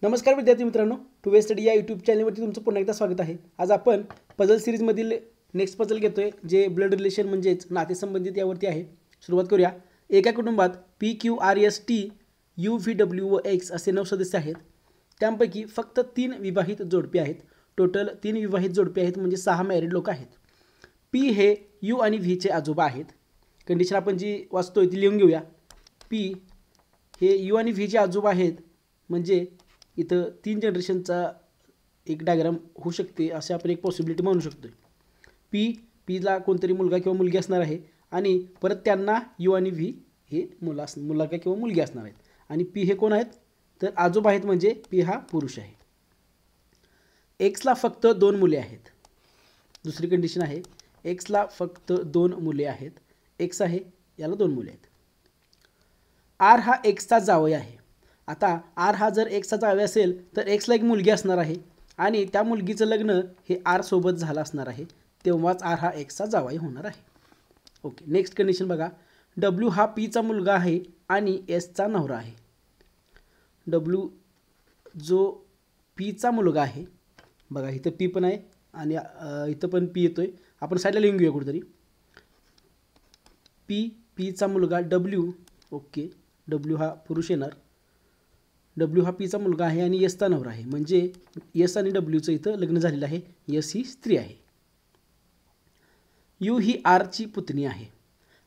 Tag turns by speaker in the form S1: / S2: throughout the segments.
S1: नमस्कार विद्यार्थी मित्रांनो, टू वे स्टडी या यूट्यूब चॅनलवरती तुमचं पुन्हा एकदा स्वागत आहे। आज आपण पझल सिरीजमधील नेक्स्ट पझल घेतोय जे ब्लड रिलेशन म्हणजेच नातेसंबंधित यावरती आहे। सुरुवात करूया। एका कुटुंबात PQRST UVW व X असे 9 सदस्य आहेत। त्यांपैकी फक्त 3 विवाहित जोडपे आहेत। टोटल 3 विवाहित जोडपे आहेत म्हणजे 6 मॅरिड लोक आहेत। P हे U आणि V चे आजोबा आहेत। कंडिशन आपण जी वाचतोय ती लिहून घेऊया। P हे U आणि V चे आजोबा आहेत म्हणजे इथं 3 जनरेशनचा एक डायग्राम होऊ शकते असे आपण एक पॉसिबिलिटी म्हणू शकतो। Pला कोणतरी मुलगा किंवा मुलगी असणार आहे आणि परत त्यांना U आणि V हे मुलगा किंवा मुलगी असणार आहेत आणि P हे कोण आहेत तर आजोबा आहेत म्हणजे P हा पुरुष आहे। Xला फक्त 2 मुले आहेत। दुसरी कंडिशन आहे Xला फक्त 2 मुले आहेत। X आहे याला 2 मुले आहेत। R हा Xचा जावई आहे। आता R हा जर Xचा जावई असेल तर Xला एक मुलगी असणार आहे आणि त्या मुलगीचं लग्न हे R सोबत झालं असणार आहे तेव्हाच R हा Xचा जावई होणार आहे। ओके, नेक्स्ट कंडिशन बघा। W हा Pचा मुलगा आहे आणि Sचा नवरा आहे। W जो Pचा मुलगा आहे, बघा इथं P पण आहे आणि इथं पण P येतोय, आपण साईडला लिहून घेऊया कुठेतरी। Pचा मुलगा W, ओके, W हा पुरुष येणार। W हा Pचा मुलगा आहे आणि Sचा नवरा आहे म्हणजे S आणि Wचं इथं लग्न झालेलं आहे। S ही स्त्री आहे। U ही R ची पुतणी आहे।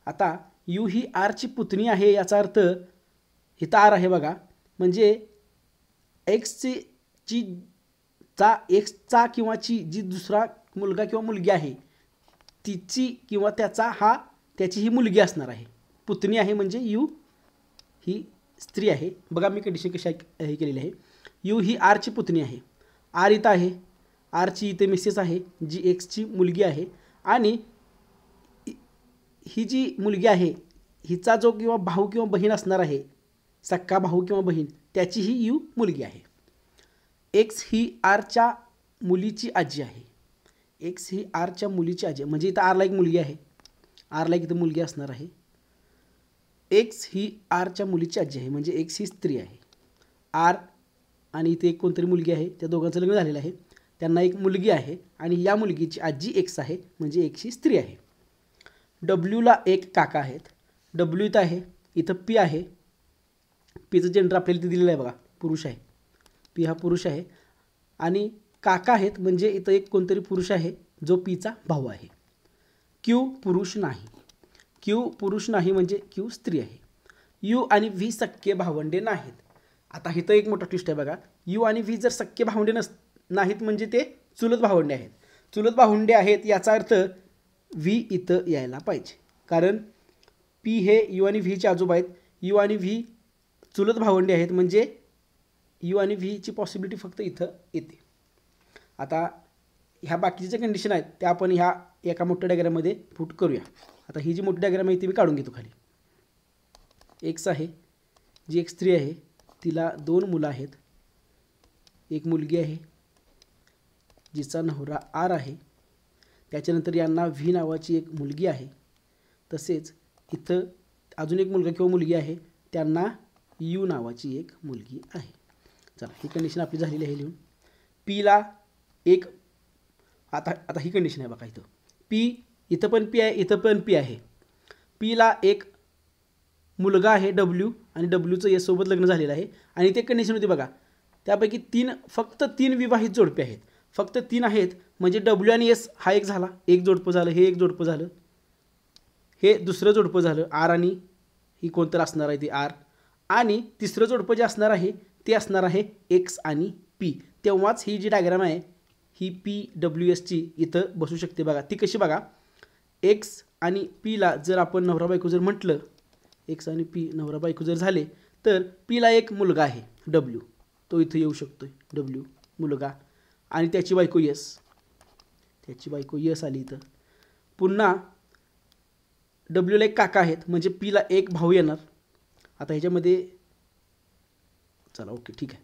S1: आता U ही R ची पुतणी आहे याचा अर्थ इथं R आहे बघा, म्हणजे Xचा किंवा ची जी दुसरा मुलगा किंवा मुलगी आहे तिची किंवा त्याची ही मुलगी असणार आहे। पुतणी आहे म्हणजे U ही स्त्री आहे। बघा मी कंडिशन कशी हे केलेली आहे। U ही R ची पुतणी आहे। R इथं आहे, R ची इथे मिसेस आहे जी Xची मुलगी आहे आणि ही जी मुलगी आहे हिचा जो किंवा भाऊ किंवा बहीण असणार आहे, सक्का भाऊ किंवा बहीण, त्याची ही U मुलगी आहे। X ही R च्या मुलीची आजी आहे। X ही R च्या मुलीची आजी म्हणजे इथं R ला एक मुलगी आहे, R ला इथं मुलगी असणार आहे। X ही R च्या मुलीची आजी आहे म्हणजे X ही स्त्री आहे। R आणि इथे एक कोणतरी मुलगी आहे, त्या दोघांचं लग्न झालेलं आहे, त्यांना एक मुलगी आहे आणि या मुलगीची आजी X आहे म्हणजे X ही स्त्री आहे। Wला एक काका आहेत। W इथं आहे, इथं P आहे, Pचं जेंडर आपल्याला इथे दिलेलं आहे बघा, पुरुष आहे। P हा पुरुष आहे आणि काका आहेत म्हणजे इथं एक कोणतरी पुरुष आहे जो Pचा भाऊ आहे। Q पुरुष नाही, Q पुरुष नाही म्हणजे Q स्त्री आहे। U आणि V सख्खे भावंडे नाहीत। आता इथं एक मोठा ट्विस्ट आहे बघा, U आणि V जर सख्खे भावंडे नाहीत म्हणजे ते चुलत भावंडे आहेत। चुलत भावंडे आहेत याचा अर्थ V इथं यायला पाहिजे, कारण P हे U आणि V चे आजोबा आहेत। U आणि V चुलत भावंडे आहेत म्हणजे U आणि V ची पॉसिबिलिटी फक्त इथं येते। आता ह्या बाकीच्या कंडिशन आहेत त्या आपण ह्या एका मोठ्या डायग्राममध्ये पुट करूया। आता ही जी मोठी डायग्राम आहे ती मी काढून घेतो खाली। X आहे जी एक स्त्री आहे, तिला 2 मुलं आहेत, एक मुलगी आहे जिचा नवरा R आहे, त्याच्यानंतर यांना V नावाची एक मुलगी आहे, तसेच इथं अजून एक मुलगा किंवा मुलगी आहे, त्यांना U नावाची एक मुलगी आहे। चला ही कंडिशन आपली झालेली आहे लिहून। Pला एक आता ही कंडिशन आहे बघा, इथं P, इथं पण P आहे, इथं पण P आहे। Pला एक मुलगा आहे W आणि Wचं S सोबत लग्न झालेलं आहे आणि ते कंडिशन होती बघा, त्यापैकी फक्त 3 विवाहित जोडपे आहेत, फक्त 3 आहेत म्हणजे W आणि S हा एक झाला, एक जोडपं झालं, हे एक जोडपं झालं, हे दुसरं जोडपं झालं, R आणि ही कोणतं असणार आहे ते R, आणि तिसरं जोडपं जे असणार आहे ते असणार आहे X आणि P, तेव्हाच ही जी डायग्राम आहे ही PWSची इथं बसू शकते बघा। ती कशी बघा, X आणि Pला जर आपण नवरा बायको जर म्हटलं, X आणि P नवरा बायको जर झाले तर Pला एक मुलगा आहे W, तो इथं येऊ शकतोय W मुलगा, आणि त्याची बायको S आली इथं। पुन्हा Wला एक काका आहेत म्हणजे Pला एक भाऊ येणार। आता ह्याच्यामध्ये चला ओके ठीक आहे,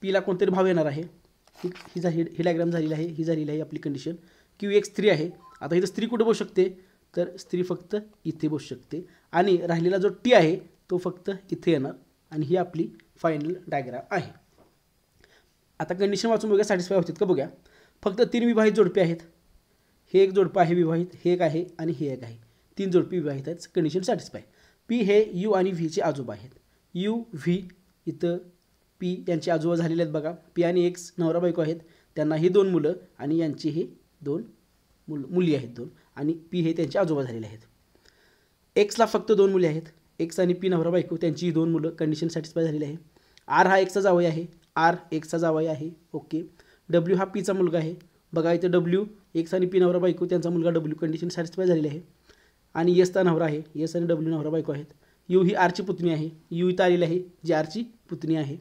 S1: Pला कोणतरी भाऊ येणार आहे, ही डायग्राम झालेली आहे, ही झालेली आहे आपली कंडिशन। Q एक स्त्री आहे। आता इथं स्त्री कुठे बसू शकते तर स्त्री फक्त इथे बसू शकते आणि राहिलेला जो T आहे तो फक्त इथे येणार आणि ही आपली फायनल डायग्राम आहे। आता कंडिशन वाचून बघूया सॅटिस्फाय होतात का बघूया. फक्त 3 विवाहित जोडपे आहेत. हे एक जोडपं आहे विवाहित, हे एक आहे आणि हे एक आहे. 3 जोडपी विवाहित आहेत. Condition satisfy. पी हे यू आणि व्हीचे आजोबा आहेत. यू व्ही इथं पी यांचे आजोबा झालेले आहेत बघा. पी आणि एक्स नवरा बायको आहेत. त्यांना ही 2 मुलं आणि यांची हे 2 मुली आहेत 2 आणि पी हे त्यांचे आजोबा झालेले आहेत. एक्सला फक्त 2 मुली आहेत. एक्स आणि पी नवरा बायको त्यांची 2 मुलं. कंडिशन सॅटिस्फाय झालेली आहे. आर हा एक्सचा जावई आहे. आर एक्सचा जावई आहे. ओके. डब्ल्यू हा पीचा मुलगा आहे. बघा इथं डब्ल्यू एक्स आणि पी नवरा बायको त्यांचा मुलगा डब्ल्यू. कंडिशन सॅटिस्फाय झालेली आहे. आणि एसचा नवरा आहे. एस आणि डब्ल्यू नवरा बायको आहेत. यू ही आरची पुतणी आहे. यू इथं आलेली आहे जी आरची पुतणी आहे.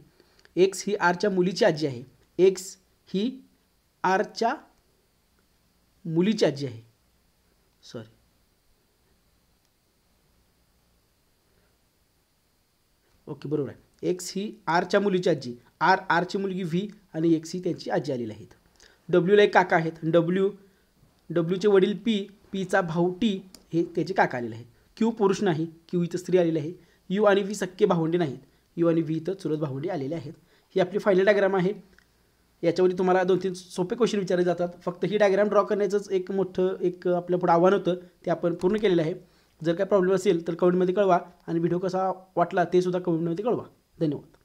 S1: एक्स ही आरच्या मुलीची आजी आहे. एक्स ही आरच्या मुलीची आजी आहे. सॉरी, ओके बरोबर आहे. एक्स ही आरच्या मुलीची आजी, आरची मुलगी व्ही आणि एक्स ही त्यांची आजी आलेली आहेत. डब्ल्यूला एक काका आहेत. डब्ल्यूचे वडील पीचा भाऊ टी हे त्याचे काका आलेले आहेत. क्यू पुरुष नाही, क्यू इथं स्त्री आलेली आहे. यू आणि व्ही सख्खे भावंडे नाहीत. यू आणि व्ही इथं चुलत भावंडे आलेले आहेत. ही आपली फायनल डायग्राम आहे. याच्यावरती तुम्हाला 2-3 सोपे क्वेश्चन विचारले जातात. फक्त ही डायग्राम ड्रॉ करण्याचंच एक मोठं आपल्या पुढे आव्हान होतं, ते आपण पूर्ण केलेलं आहे. जर काय प्रॉब्लेम असेल तर कमेंटमध्ये कळवा आणि व्हिडिओ कसा वाटला ते सुद्धा कमेंटमध्ये कळवा. धन्यवाद.